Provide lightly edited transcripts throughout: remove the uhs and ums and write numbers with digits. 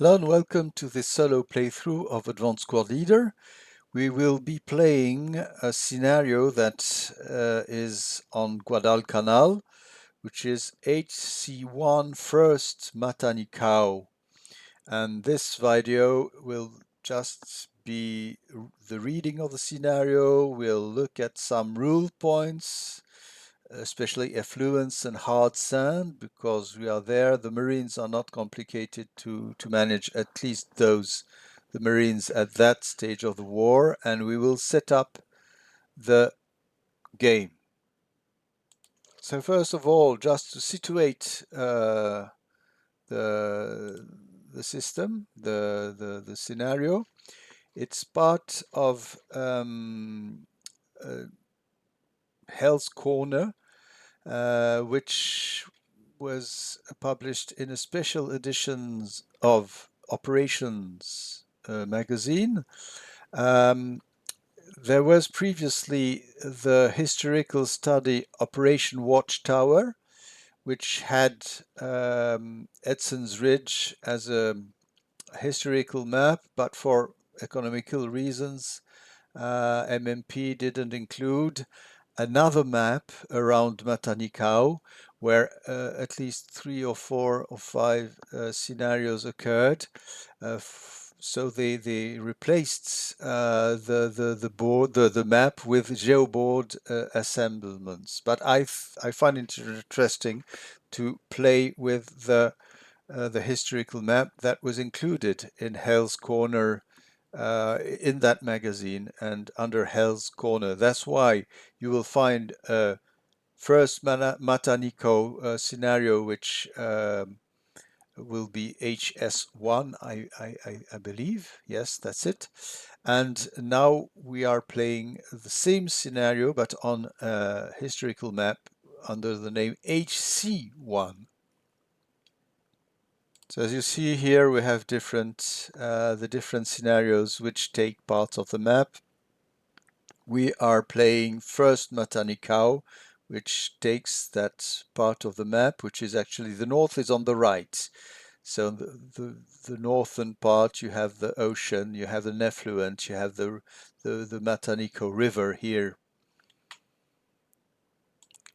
Hello and welcome to this solo playthrough of Advanced Squad Leader. We will be playing a scenario that is on Guadalcanal, which is HC1 First Matanikau. And this video will just be the reading of the scenario. We'll look at some rule points, especially effluents and hard sand, because we are there. The Marines are not complicated to manage, at least the Marines at that stage of the war, and we will set up the game. So first of all, just to situate the system, the scenario, it's part of Hell's Corner, which was published in a special editions of Operations magazine. There was previously the Historical Study Operation Watchtower, which had Edson's Ridge as a historical map, but for economical reasons, MMP didn't include another map around Matanikau, where at least 3 or 4 or 5 scenarios occurred. So they replaced the map with geoboard assemblements. But I find it interesting to play with the historical map that was included in Hell's Corner in that magazine and under Hell's Corner. That's why you will find a First Matanikau scenario, which will be HS1, I believe. Yes, that's it. And now we are playing the same scenario, but on a historical map under the name HC1. So as you see here, we have the different scenarios which take parts of the map. We are playing First Matanikau, which takes that part of the map, which is actually the north is on the right. So the northern part, you have the ocean, you have the effluent, you have the Matanikau River here.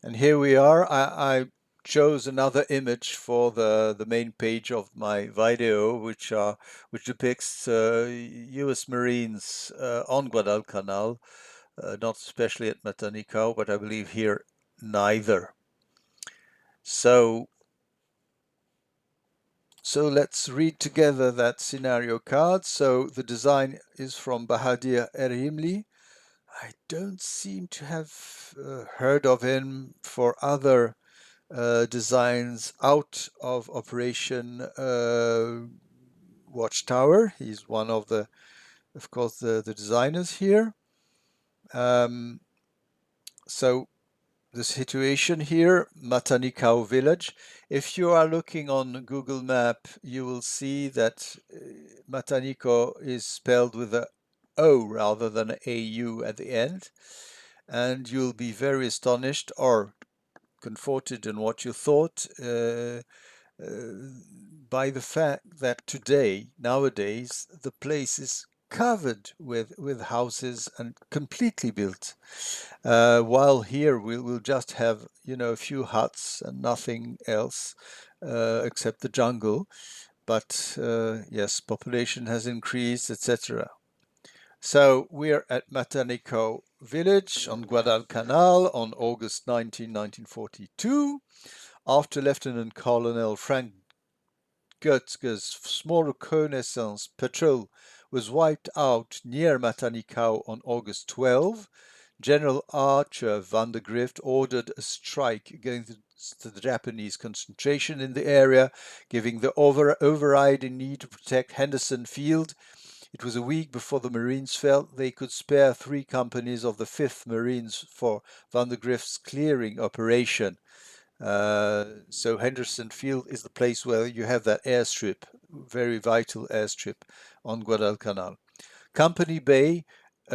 And here we are. I chose another image for the main page of my video, which depicts U.S. Marines on Guadalcanal, not especially at Matanikau, but I believe here neither. So let's read together that scenario card. So the design is from Bahadir Erimli. I don't seem to have heard of him for other designs out of Operation Watchtower. He's one of course, the designers here. So the situation here, Matanikau village. If you are looking on Google Map, you will see that Matanikau is spelled with a O rather than an AU at the end. And you'll be very astonished or comforted in what you thought by the fact that nowadays, the place is covered with houses and completely built. While here we'll just have, a few huts and nothing else except the jungle. But yes, population has increased, etc. So we're at Matanikau village on Guadalcanal on August 19, 1942. After Lieutenant Colonel Frank Goetzke's small reconnaissance patrol was wiped out near Matanikau on August 12, General Archer van der Grift ordered a strike against the Japanese concentration in the area, giving the overriding need to protect Henderson Field. It was a week before the Marines felt they could spare 3 companies of the 5th Marines for van der Grift's clearing operation. So Henderson Field is the place where you have that airstrip, very vital airstrip on Guadalcanal. Company Bay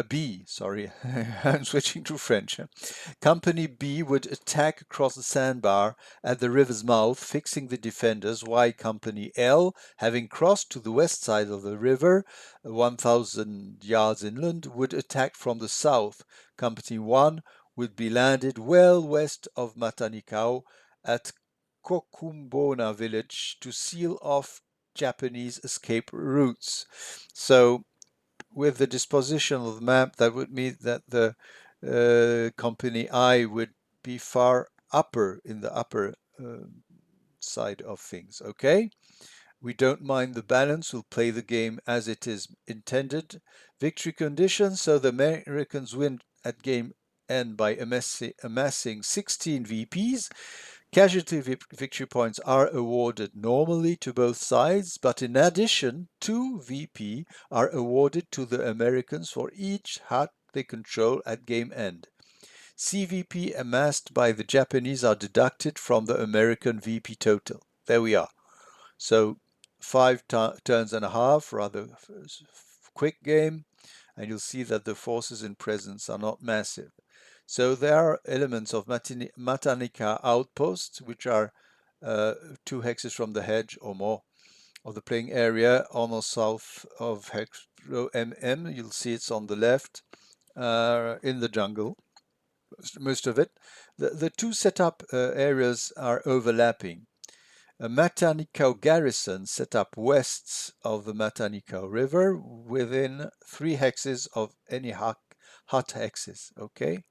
B, sorry, I'm switching to French. Company B would attack across the sandbar at the river's mouth, fixing the defenders, while Company L, having crossed to the west side of the river, 1,000 yards inland, would attack from the south. Company 1 would be landed well west of Matanikau at Kokumbona village to seal off Japanese escape routes. So with the disposition of the map, that would mean that the company I would be far upper in the upper side of things. Okay, we don't mind the balance. We'll play the game as it is intended. Victory conditions. So the Americans win at game end by amassing 16 VPs. Casualty victory points are awarded normally to both sides, but in addition, 2 VP are awarded to the Americans for each hut they control at game end. CVP amassed by the Japanese are deducted from the American VP total. There we are. So 5 turns and a half, rather quick game, and you'll see that the forces in presence are not massive. So there are elements of Matanika outposts, which are 2 hexes from the hedge or more of the playing area on or south of hex row MM. You'll see it's on the left in the jungle, most of it. The 2 setup areas are overlapping. A Matanikau garrison set up west of the Matanikau River within 3 hexes of any hut hexes. Okay,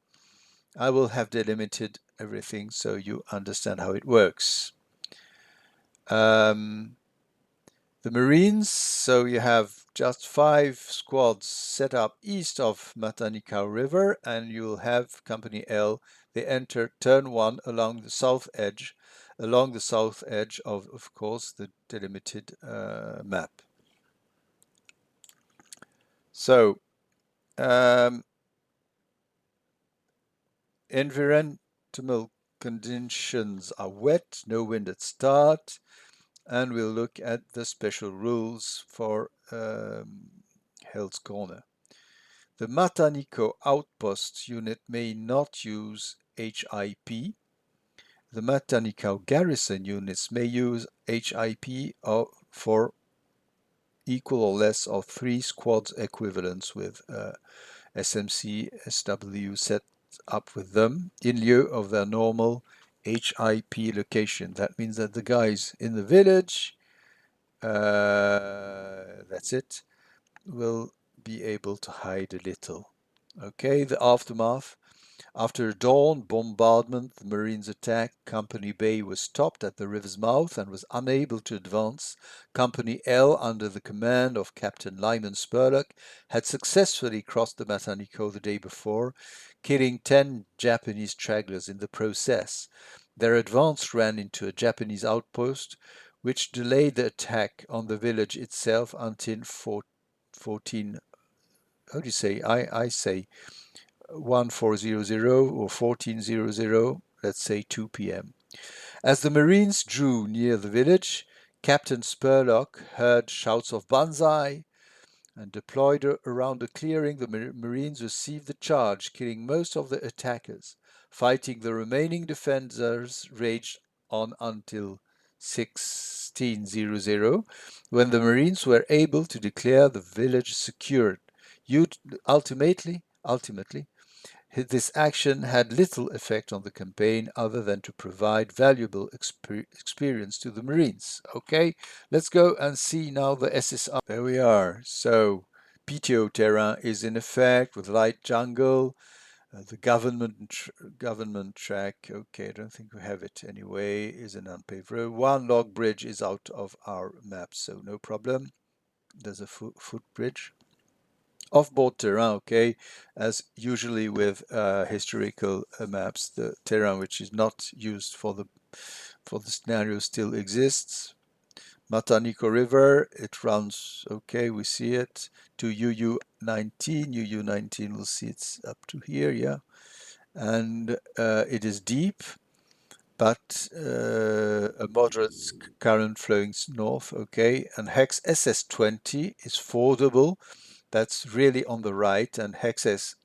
I will have delimited everything so you understand how it works. The Marines, so you have just 5 squads set up east of Matanikau River, and you'll have Company L. They enter turn 1 along the south edge of course, the delimited map. So, environmental conditions are wet, no wind at start, and we'll look at the special rules for Hell's Corner. The Matanikau outpost unit may not use HIP. The Matanikau garrison units may use HIP for equal or less of 3 squads equivalents with SMC SW set up with them in lieu of their normal HIP location. That means that the guys in the village, that's it, will be able to hide a little. Okay, the aftermath. After a dawn bombardment, the Marines attack. Company Bay was stopped at the river's mouth and was unable to advance. Company L, under the command of Captain Lyman Spurlock, had successfully crossed the Matanikau the day before, killing 10 Japanese stragglers in the process. Their advance ran into a Japanese outpost, which delayed the attack on the village itself until 14. How do you say? I say 1400 or 1400, let's say 2 p.m. As the Marines drew near the village, Captain Spurlock heard shouts of Banzai and deployed around the clearing. The Marines received the charge, killing most of the attackers. Fighting the remaining defenders raged on until 1600, when the Marines were able to declare the village secured. Ultimately, this action had little effect on the campaign other than to provide valuable experience to the Marines. Okay, let's go and see now the SSR. There we are. So PTO terrain is in effect with light jungle. The government track, okay, I don't think we have it anyway, is an unpaved road. 1 log bridge is out of our map, so no problem. There's a footbridge. Off-board terrain, okay, as usually with historical maps, the terrain which is not used for the scenario still exists. Matanikau River, it runs, okay, we see it, to UU19. UU19, we'll see it's up to here, yeah. And it is deep, but a moderate current flowing north, okay. And hex SS20 is fordable That's really on the right, and hexes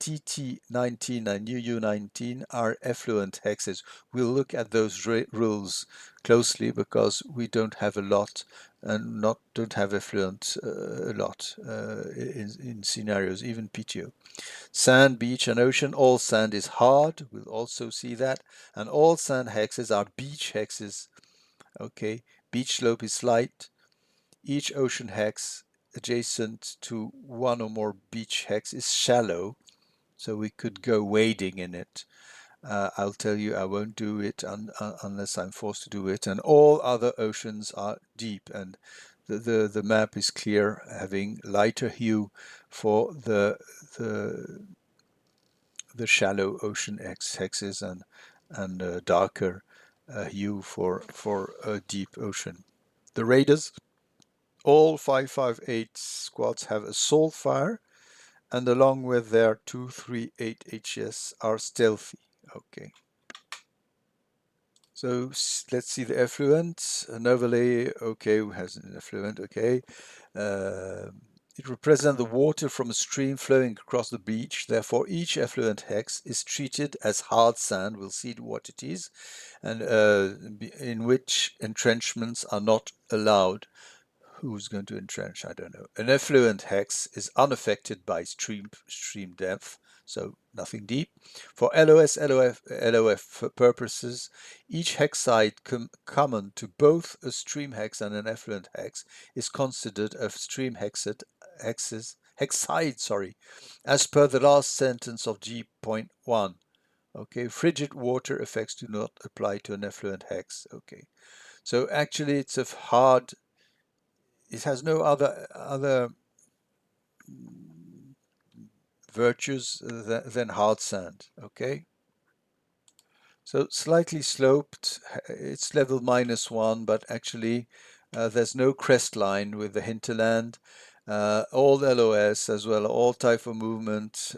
TT19 and UU19 are effluent hexes. We'll look at those rules closely because we don't have a lot and don't have effluent a lot in scenarios, even PTO. Sand, beach, and ocean. All sand is hard. We'll also see that. And all sand hexes are beach hexes. Okay, beach slope is slight. Each ocean hex adjacent to one or more beach hex is shallow, so we could go wading in it. I'll tell you, I won't do it unless I'm forced to do it. And all other oceans are deep, and the map is clear, having lighter hue for the shallow ocean hexes and darker hue for a deep ocean. The raiders, all 558 squads have assault fire, and along with their 238 HS are stealthy. Okay. So let's see the effluent. An overlay, okay, has an effluent, okay. It represents the water from a stream flowing across the beach. Therefore, each effluent hex is treated as hard sand. We'll see what it is, and in which entrenchments are not allowed. Who's going to entrench? I don't know. An effluent hex is unaffected by stream depth, so nothing deep. For LOF purposes, each hex site common to both a stream hex and an effluent hex is considered a stream hexside, as per the last sentence of G.1. Okay, frigid water effects do not apply to an effluent hex. Okay, so actually it's a hard. It has no other virtues than hard sand. Okay, so slightly sloped. It's level -1, but actually there's no crest line with the hinterland. All LOS as well, all type of movement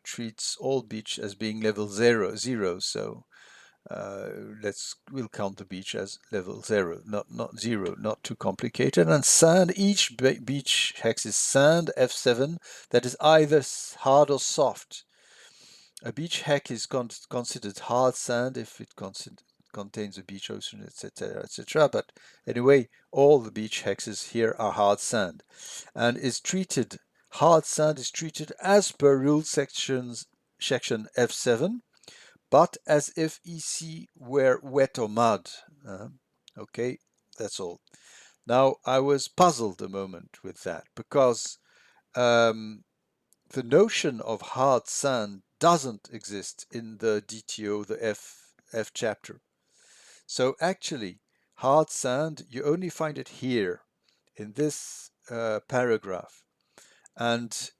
treats all beach as being level zero. So we'll count the beach as level 0, not 0, not too complicated. And sand, each beach hex is sand F7 that is either hard or soft. A beach hex is considered hard sand if it contains a beach, ocean, etc., etc. But anyway, all the beach hexes here are hard sand, and hard sand is treated as per rule section F7, but as if EC were wet or mud. Okay, that's all. Now, I was puzzled a moment with that because the notion of hard sand doesn't exist in the DTO, the F chapter. So actually, hard sand, you only find it here in this paragraph. And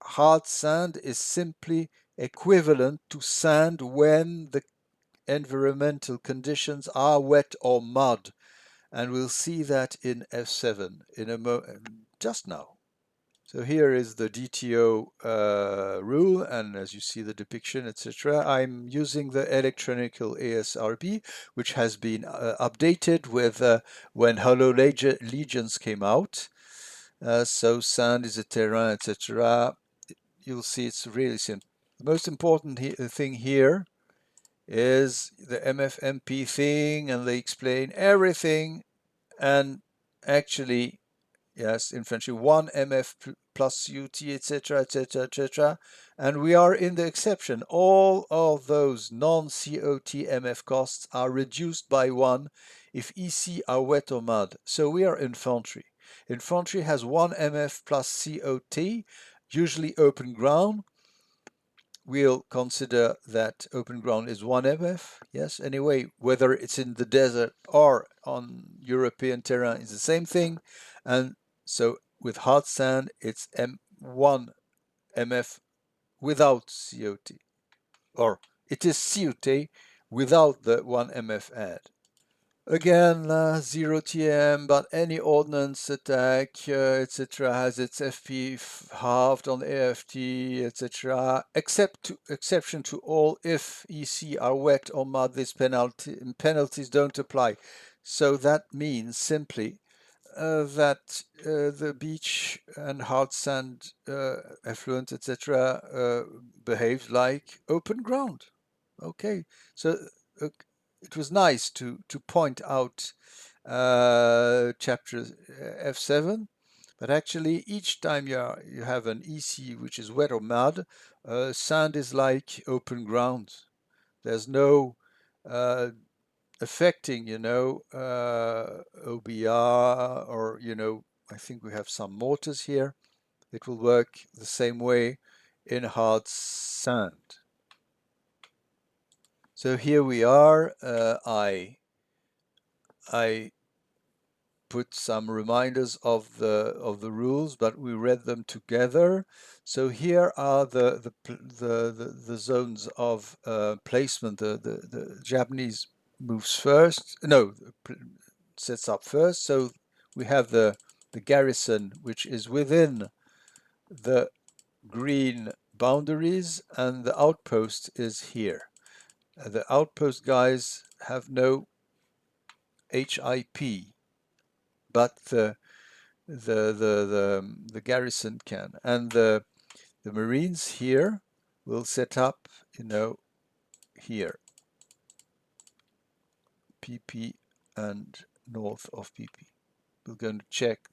hard sand is simply equivalent to sand when the environmental conditions are wet or mud, and we'll see that in F7 in just now. So here is the DTO rule, and as you see the depiction, etc. I'm using the electronical ASRB, which has been updated with when Hollow Legions came out. So sand is a terrain, etc. You'll see it's really simple. The most important thing here is the MFMP thing, and they explain everything. And actually, yes, infantry 1 MF plus UT, etc., etc., etc. And we are in the exception. All of those non-COT MF costs are reduced by 1 if EC are wet or mud. So we are infantry. Infantry has 1 MF plus COT, usually open ground. We'll consider that open ground is 1 MF. Yes, anyway, whether it's in the desert or on European terrain is the same thing. And so with hard sand, it's 1 MF without COT. Or it is COT without the 1 MF add. Again, 0 TM, but any ordnance attack, etc., has its FP halved on AFT, etc., exception to all if EC are wet or mud, these penalties don't apply. So that means simply that the beach and hard sand effluent, etc., behaves like open ground. Okay, so uh, it was nice to point out chapter F7, but actually each time you have an EC which is wet or mud, sand is like open ground. There's no affecting, OBR, or, I think we have some mortars here. It will work the same way in hard sand. So here we are. I put some reminders of the rules, but we read them together. So here are the zones of placement. The Japanese moves first. No, sets up first. So we have the garrison, which is within the green boundaries, and the outpost is here. The outpost guys have no HIP, but the garrison can, and the Marines here will set up, here, PP and north of PP. We're going to check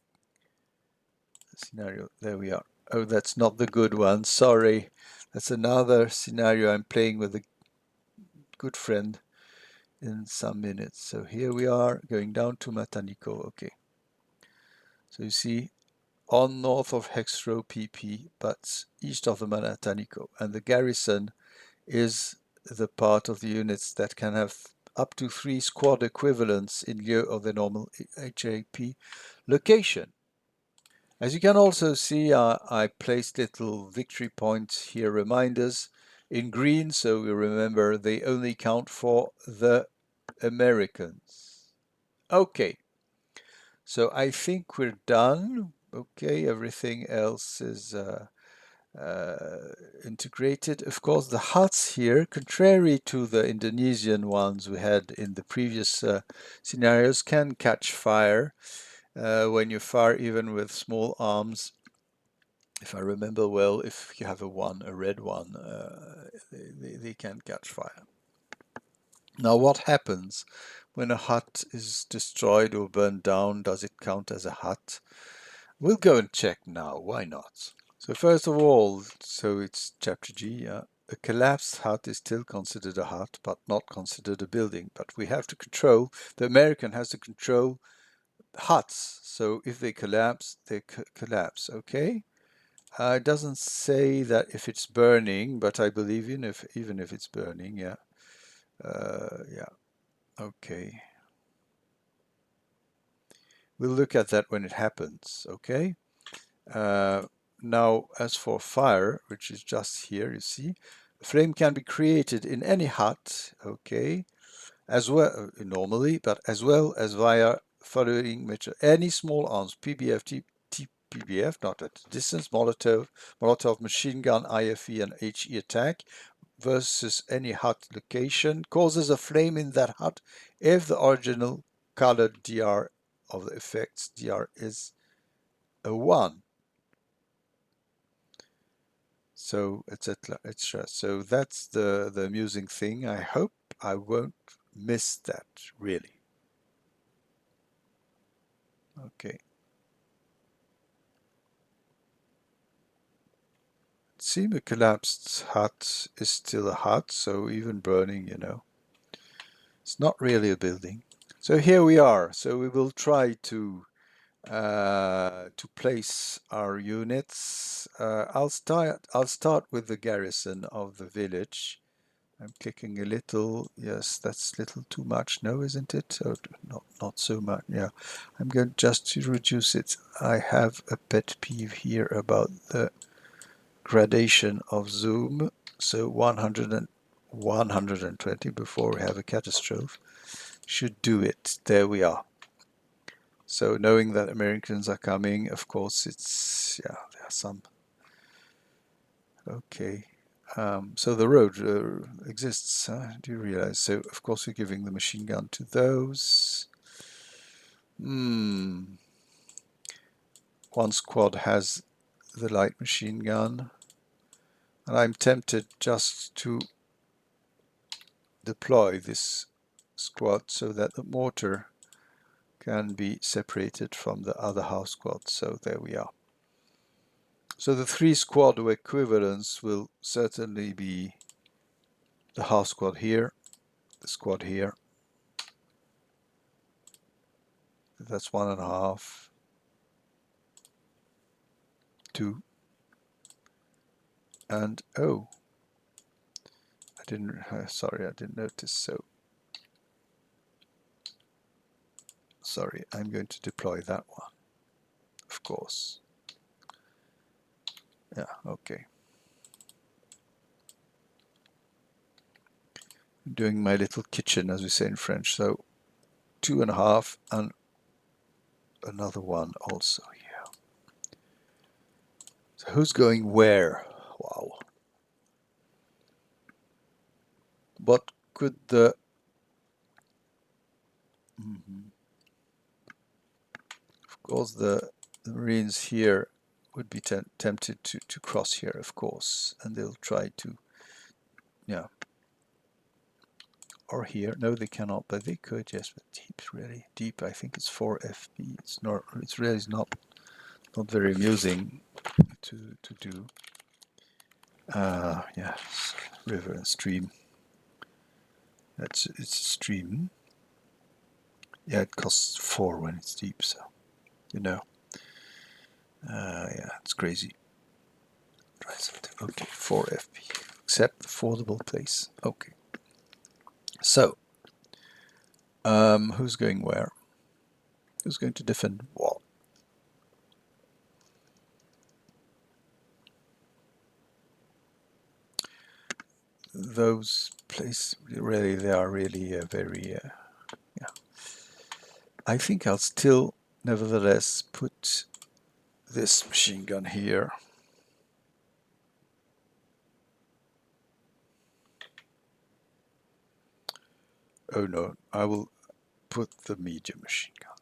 the scenario. There we are. Oh, that's not the good one. Sorry. That's another scenario I'm playing with a good friend in some minutes. So here we are going down to Matanikau. Okay. So you see, on north of hex row PP, but east of the Matanikau. And the garrison is the part of the units that can have up to 3 squad equivalents in lieu of the normal HAP location. As you can also see, I placed little victory points here, reminders in green, so we remember they only count for the Americans. Okay, so I think we're done. Okay, everything else is integrated. Of course, the huts here, contrary to the Indonesian ones we had in the previous scenarios, can catch fire when you fire even with small arms. If I remember well, if you have a red one, they can catch fire. Now, what happens when a hut is destroyed or burned down? Does it count as a hut? We'll go and check now. Why not? So first of all, so it's chapter G. A collapsed hut is still considered a hut, but not considered a building. But we have to control, the American has to control huts. So if they collapse, they collapse, okay? It doesn't say that if it's burning, but I believe even if it's burning, yeah. Yeah, okay. We'll look at that when it happens, okay? Now, as for fire, which is just here, you see, a flame can be created in any hut, okay, as well, normally, but as well as via following method. Any small arms, PBF, TPBF, not at a distance, Molotov machine gun, IFE, and HE attack versus any hut location causes a flame in that hut if the original colored DR of the effects DR is a 1. So etc etc. So that's the amusing thing. I hope I won't miss that, really. Okay. See, a collapsed hut is still a hut, so even burning, it's not really a building. So here we are. So we will try to place our units. I'll start with the garrison of the village. I'm clicking a little. Yes, that's a little too much. No, isn't it? Oh, not so much. Yeah, I'm going just to reduce it. I have a pet peeve here about the gradation of zoom. So 100 and 120 before we have a catastrophe should do it. There we are. So knowing that Americans are coming, of course, it's, yeah, there are some. Okay. So the road exists, do you realize? So, of course, we're giving the machine gun to those. one squad has the light machine gun, and I'm tempted just to deploy this squad so that the mortar can be separated from the other house squad. So there we are. So the 3 squad of equivalence will certainly be the house squad here, the squad here. That's 1.5, 2, and oh, I didn't. Sorry, I didn't notice. So sorry, I'm going to deploy that one, of course. Yeah, okay. I'm doing my little kitchen, as we say in French. So 2.5 and another one also here. So who's going where? Wow. What could the of course the Marines here would be tempted to cross here, of course, and they'll try to, yeah, or here. No, they cannot, but they could. Yes, but deep, really deep. I think it's 4 FP. It's not. It's really not very amusing to do. Yes, river and stream. It's a stream. Yeah, it costs 4 when it's deep, so you know. Yeah, it's crazy. Try something. Okay, 4 FP. Accept affordable place. Okay. So, who's going where? Who's going to defend what? Those places really, they are really very. Yeah. I think I'll still, nevertheless, put this machine gun here. Oh no, I will put the medium machine gun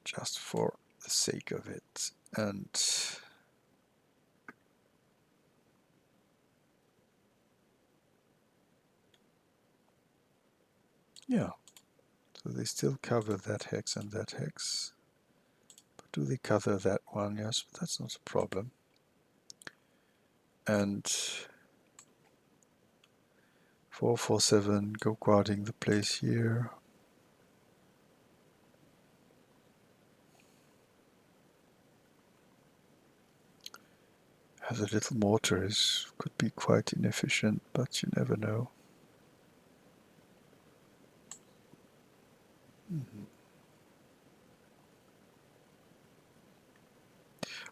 just for the sake of it. And yeah, so they still cover that hex and that hex. But do they cover that one? Yes, but that's not a problem. And 447, go guarding the place here. As a little mortar could be quite inefficient, but you never know.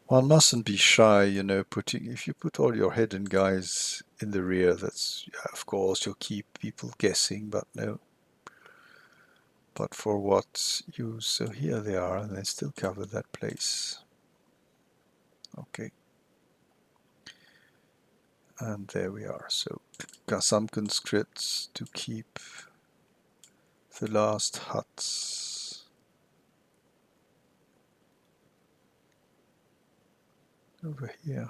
One mustn't be shy, you know, if you put all your hidden guys in the rear, that's, yeah, of course, you'll keep people guessing, but no. But for what use? So here they are, and they still cover that place. Okay. And there we are. So got some conscripts to keep the last huts over here.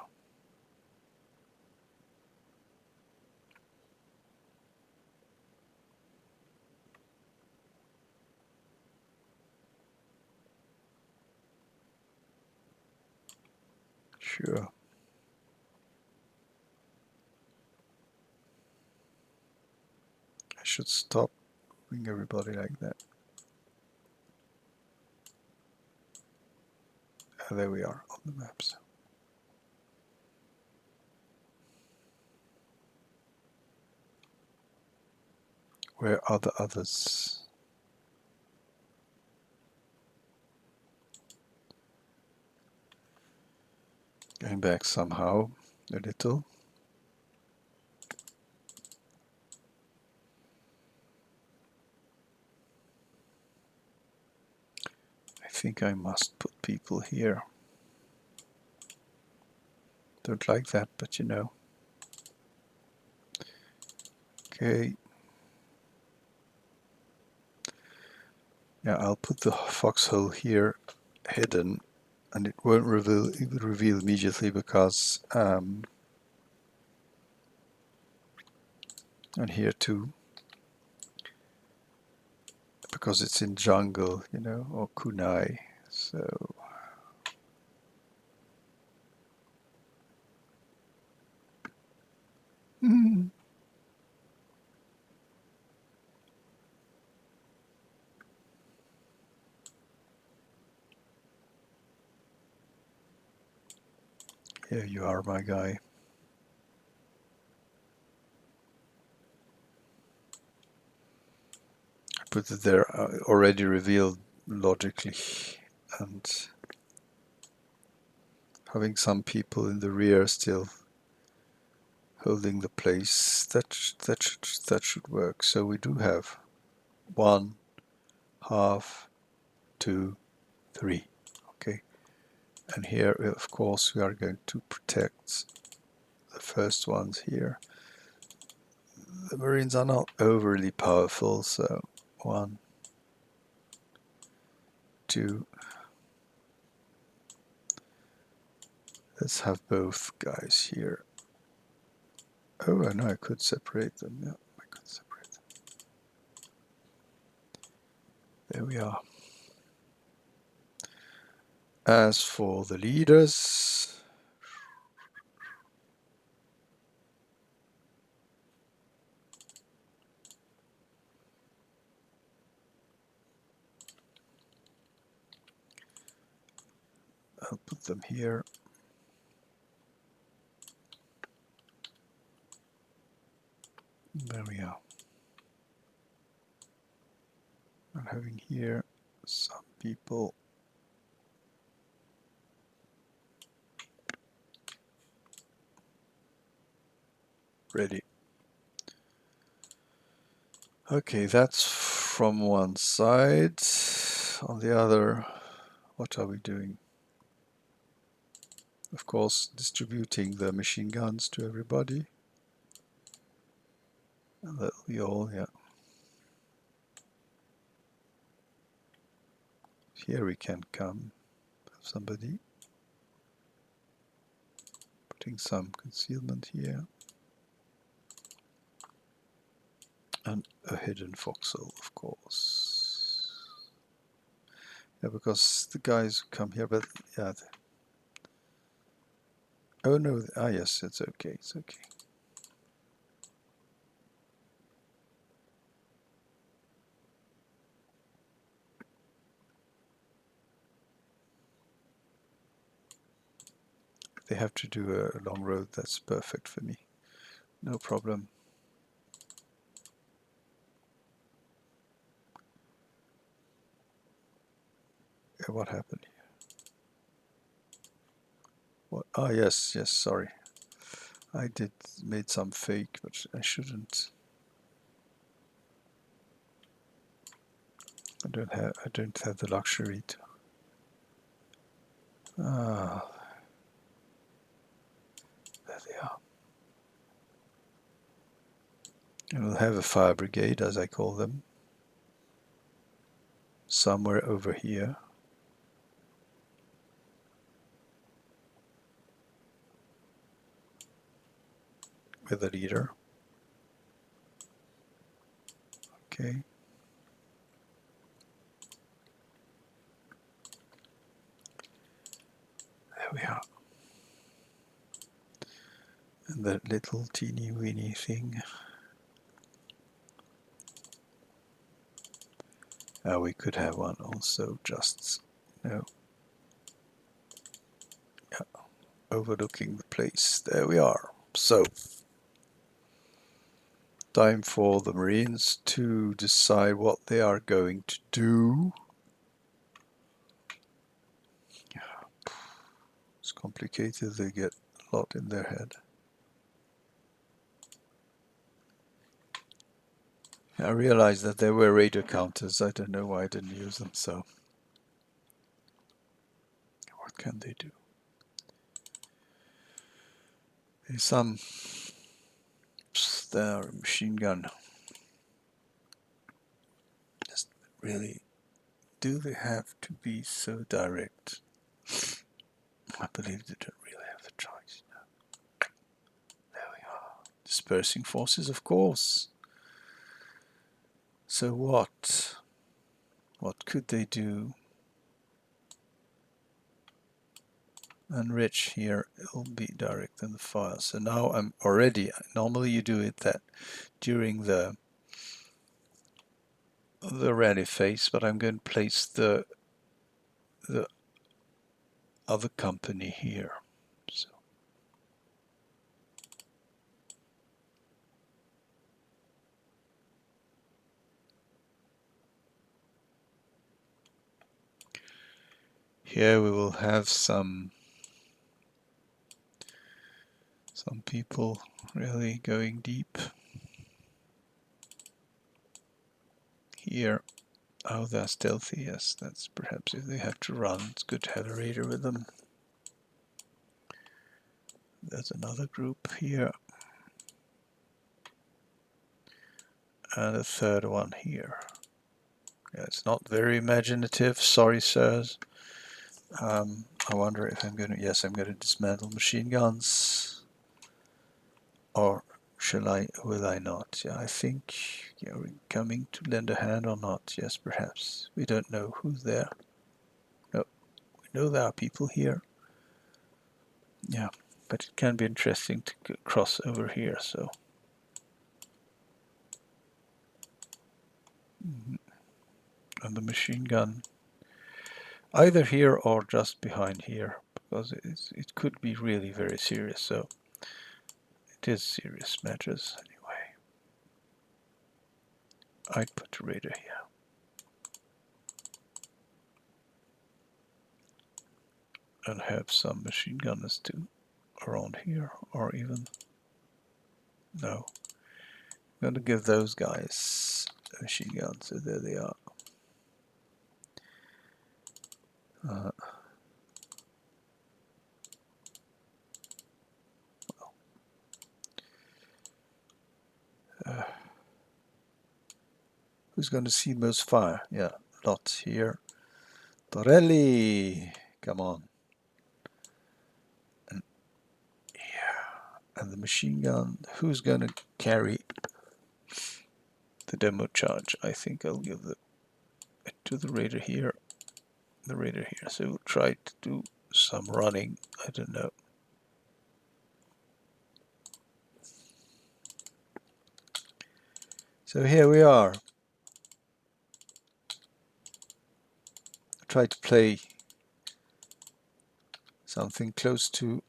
Sure. I should stop doing everybody like that. There we are on the maps. Where are the others? Going back somehow, a little. I think I must put people here. Don't like that, but you know. Okay. Yeah, I'll put the foxhole here hidden and it won't reveal immediately because and here too, because it's in jungle, you know, or kunai. So here you are, my guy. I put it there, already revealed logically, and having some people in the rear still holding the place, that should work. So we do have 1, half, 2, 3. Okay, and here of course we are going to protect the first ones here. The Marines are not overly powerful, so 1, 2. Let's have both guys here. Oh, I know I could separate them. Yeah, I could separate them. There we are. As for the leaders, I'll put them here. There we are. I'm having here some people ready. Okay, that's from one side. On the other, what are we doing? Of course, distributing the machine guns to everybody. And that we all, yeah. Here we can come, have somebody. Putting some concealment here. And a hidden foxhole, of course. Yeah, because the guys come here, but yeah. Oh no, yes, it's okay, it's okay. If they have to do a long road, that's perfect for me. No problem. Yeah, what happened here? What? Ah, yes, sorry. I made some fake, but I shouldn't. I don't have the luxury to. Ah, there they are. And we'll have a fire brigade, as I call them, somewhere over here. With a leader. Okay. There we are. And that little teeny weeny thing. We could have one also, just, you know, yeah, overlooking the place. There we are. So, time for the Marines to decide what they are going to do. It's complicated, they get a lot in their head. I realized that there were radar counters. I don't know why I didn't use them, so what can they do? There's some there, machine gun. Just really, do they have to be so direct? I believe they don't really have a choice. There we are. Dispersing forces, of course. So what? What could they do? Enrich here, it'll be direct in the file. So now I'm already, normally you do it that during the ready phase, but I'm going to place the other company here. So here we will have some people really going deep. Here, oh, they're stealthy. Yes, that's perhaps if they have to run. It's good to have a raider with them. There's another group here. And a third one here. Yeah, it's not very imaginative. Sorry, sirs. I wonder if I'm going to... Yes, I'm going to dismantle machine guns. Or will I not? Yeah, I think we're coming to lend a hand or not. Yes, perhaps. We don't know who's there. No, we know there are people here. Yeah, but it can be interesting to cross over here, so. And the machine gun, either here or just behind here, because it could be really very serious, so it is serious matters anyway. I'd put a radar here. And have some machine gunners too around here, or even no. I'm going to give those guys a machine gun, so there they are. Who's going to see most fire? Yeah, Lot here. Torelli, come on. And yeah, and the machine gun. Who's going to carry the demo charge? I think I'll give it to the raider here. The raider here. So we'll try to do some running. I don't know. So here we are. Try to play something close to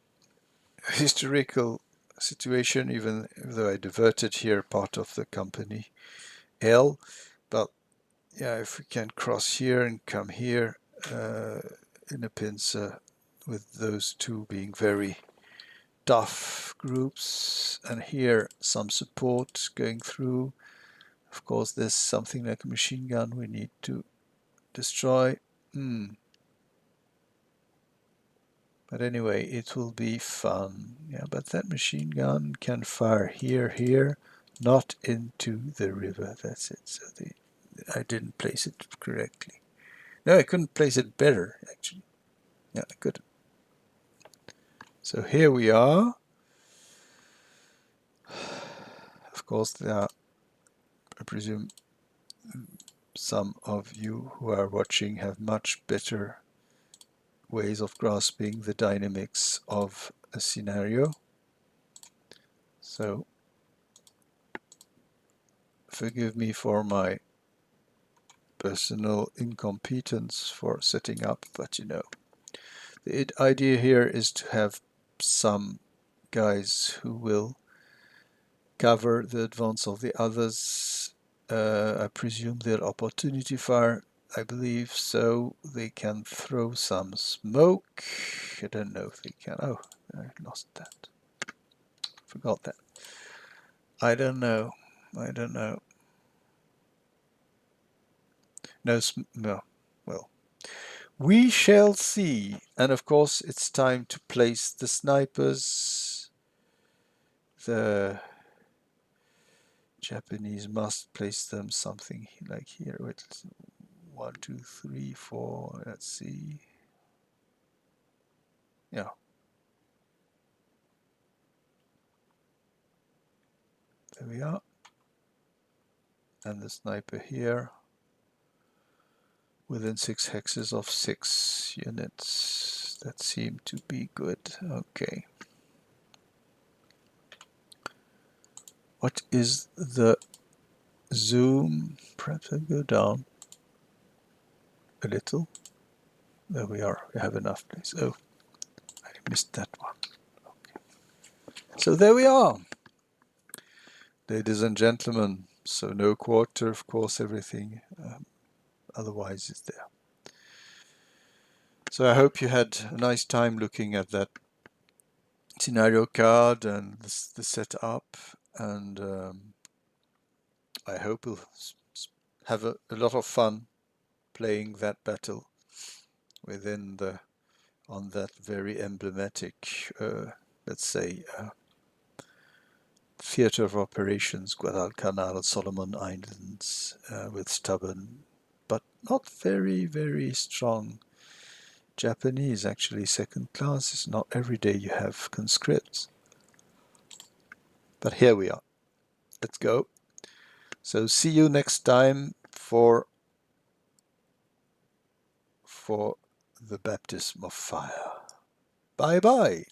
a historical situation, even though I diverted here part of the company L. But yeah, if we can cross here and come here in a pincer with those two being very tough groups, and here some support going through. Of course, there's something like a machine gun we need to destroy. But anyway, it will be fun. Yeah, but that machine gun can fire here, not into the river. That's it. So I didn't place it correctly. No, I couldn't place it better, actually. Yeah, I couldn't. So here we are. Of course, there are, I presume, some of you who are watching have much better ways of grasping the dynamics of a scenario. So forgive me for my personal incompetence for setting up, but you know, the idea here is to have some guys who will cover the advance of the others. I presume they'll opportunity fire. I believe so. They can throw some smoke. I don't know if they can. Oh, I lost that. Forgot that. I don't know. I don't know. No. Well, we shall see. And of course, it's time to place the snipers. The Japanese must place them something like here. Wait, 1, 2, 3, 4. Let's see. yeah. There we are. And the sniper here within 6 hexes of 6 units. That seemed to be good. Okay. What is the zoom? Perhaps I'll go down a little. There we are. We have enough place. Oh, I missed that one. Okay. So there we are, ladies and gentlemen. So no quarter, of course, everything otherwise is there. So I hope you had a nice time looking at that scenario card and the setup, and I hope we'll have a lot of fun playing that battle within on that very emblematic, let's say, theater of operations, Guadalcanal, Solomon Islands, with stubborn but not very, very strong Japanese. Actually, second class is not every day you have conscripts. But here we are. Let's go. So see you next time for the baptism of fire. Bye bye.